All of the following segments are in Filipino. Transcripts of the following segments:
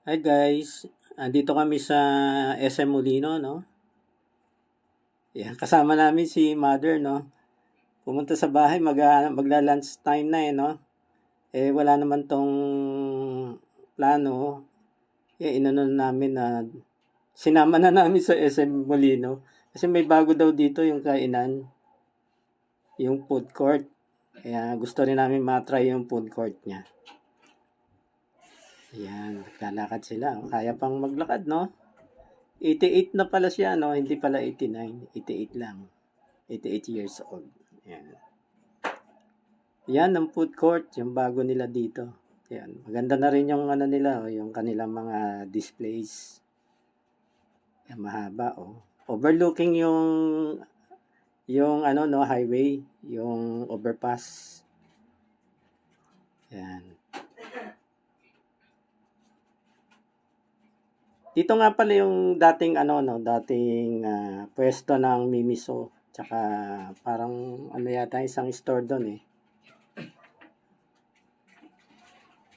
Hi guys, andito kami sa SM Molino, no? Yan, kasama namin si Mother, no? Pumunta sa bahay, magla-lunch time na no? Wala naman tong plano. Inano namin na sinama na namin sa SM Molino. Kasi may bago daw dito yung kainan, yung food court. Kaya gusto rin namin matry yung food court niya. Ayan, naglalakad sila. Kaya pang maglakad, no? 88 na pala siya, no? Hindi pala 89. 88 lang. 88 years old. Yan. Yan ang food court, yung bago nila dito. Yan. Maganda na rin yung ano nila, yung kanilang mga displays. Yan, mahaba, oh. Overlooking yung ano no, highway, yung overpass. Yan. Dito nga pala yung dating ano no, dating pwesto ng Mimiso. Tsaka parang ano yata isang store doon eh.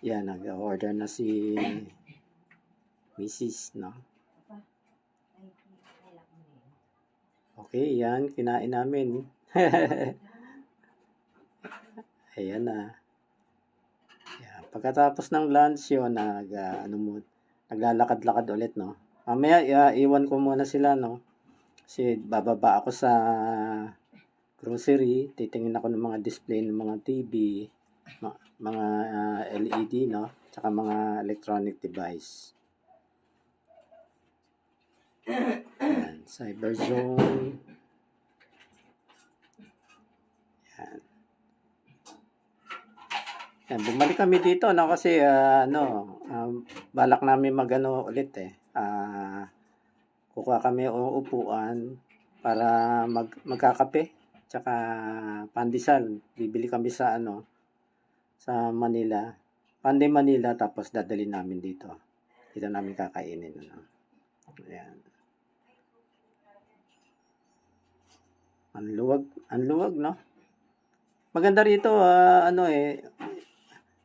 Yan, nag-order na si Mrs. no. Okay, yan, kinain namin. Ayan na. Yan. Pagkatapos ng lunch yun, naglalakad-lakad ulit, no. Mamaya, iwan ko muna sila, no. Kasi bababa ako sa grocery, titingin ako ng mga display ng mga TV, mga LED, no. Tsaka mga electronic device. Yan, Cyberzone. Yan. Yan, bumalik kami dito no kasi balak namin magano ulit eh. Kukuha kami o upuan para magkakape tsaka pandesal. Bibili kami sa sa Manila. Panday Manila tapos dadalhin namin dito. Dito namin kakainin ano. Ayan. Ang luwag no. Maganda rito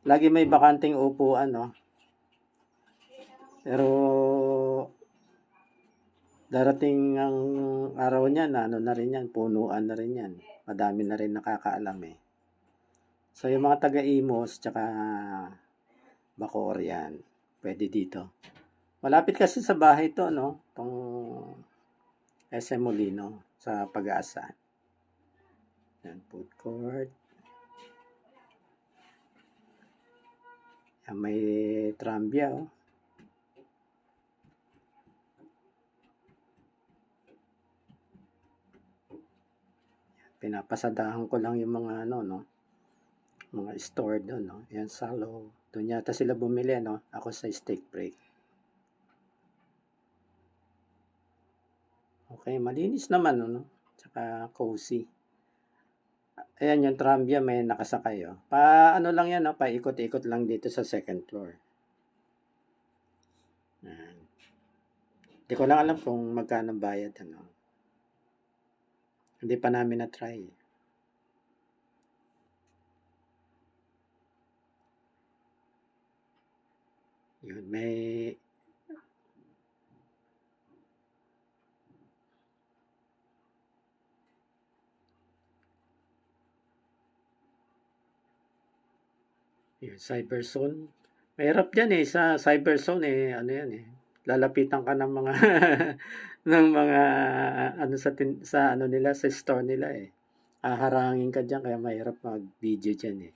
lagi may bakanting upuan no. Pero darating ang araw niya na ano na rin yan, punuan na rin yan. Madami na rin nakakaalam eh. So yung mga taga-Imos tsaka Bacoor yan, pwede dito. Malapit kasi sa bahay to no, tong SM Molino sa Pag-asa. Yan, food court. Yan, may trambia oh. Pinapasadahan ko lang yung mga mga store doon no. Yan Salo. Doon yata sila bumili no. Ako sa steak break. Okay, malinis naman no. Tsaka cozy. Ayan yung trambia may nakasakay oh. Ano lang yan no, paikot-ikot lang dito sa second floor. Yan. Hindi ko lang alam kung magkano bayad ano. Hindi pa namin na-try. Yun, may yun, Cyberzone. Mahirap dyan eh, sa Cyberzone eh, ano yan eh. Lalapitan ka ng mga ng mga sa ano nila sa store nila eh. Haharangin ka diyan kaya mahirap mag-video diyan eh.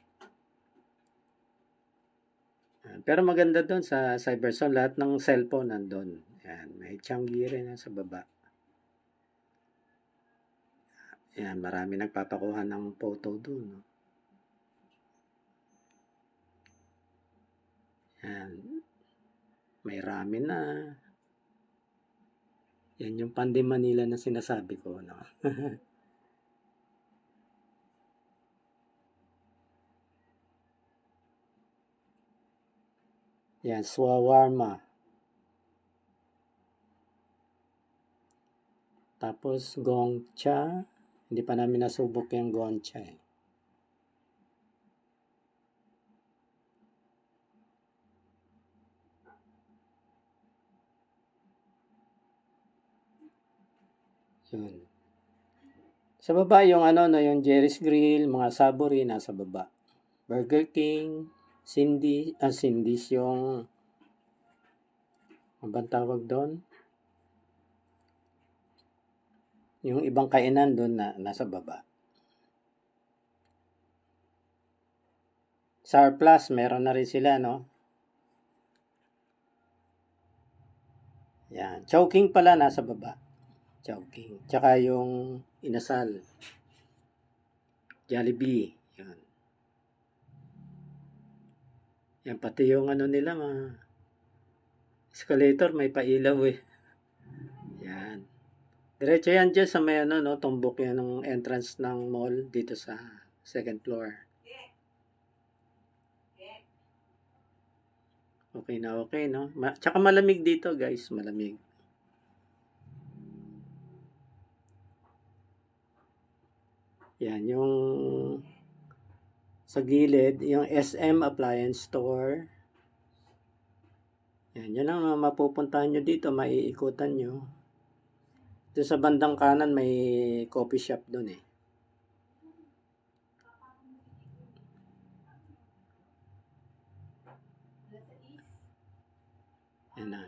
Pero maganda doon sa Cyberzone, lahat ng cellphone nandoon. Yan, may Changi rin sa baba. Yan, marami nagpapakuha ng photo doon. No? Yan, may ramen na. Yan yung Panday Manila na sinasabi ko. No? Yan, shawarma. Tapos gongcha. Hindi pa namin nasubok yung gongcha eh. Yun. Sa baba yung ano no, yung Jerry's Grill, mga Savory nasa baba. Burger King, Cindy's yung ang bang tawag doon? Yung ibang kainan doon na nasa baba. Surplus, meron na rin sila, no? Yan. Chowking pala nasa baba. Chowking. Tsaka yung inasal. Jollibee. Yan. Yan, pati yung ano nila, escalator, may pailaw eh. Yan. Diretso yan dyan sa may ano, no? Tumbok yan ng entrance ng mall dito sa second floor. Okay na okay, no? Tsaka malamig dito, guys. Malamig. Yan, yung sa gilid, yung SM Appliance Store. Yan ang mapupuntahan nyo dito, maiikutan nyo. Dito sa bandang kanan, may coffee shop doon eh. Yan na.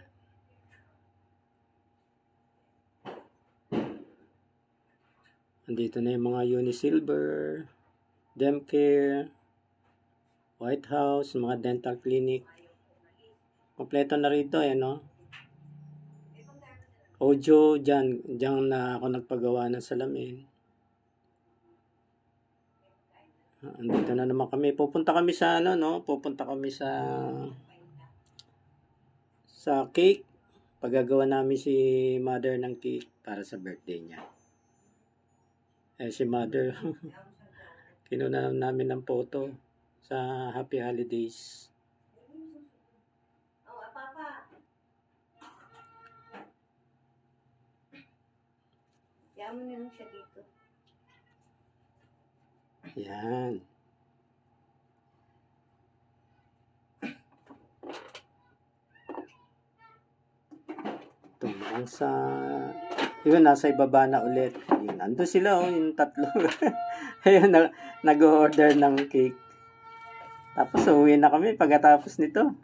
Andito na yung mga Unisilver, Demcare, White House, mga dental clinic. Kompleto na rito eh, no? Ojo, dyan na ako nagpagawa ng salamin. Andito na naman kami. Pupunta kami sa ano, no? Pupunta kami sa cake. Paggagawa namin si mother ng cake para sa birthday niya. Si mother, kinuna namin ng photo sa Happy Holidays. Kaya mo na lang siya dito. Yan. Ito lang sa... Yun, nasa ibaba na ulit. Yun, ando sila, yung tatlo. Ayun, nag-order ng cake. Tapos, uwi na kami pagkatapos nito.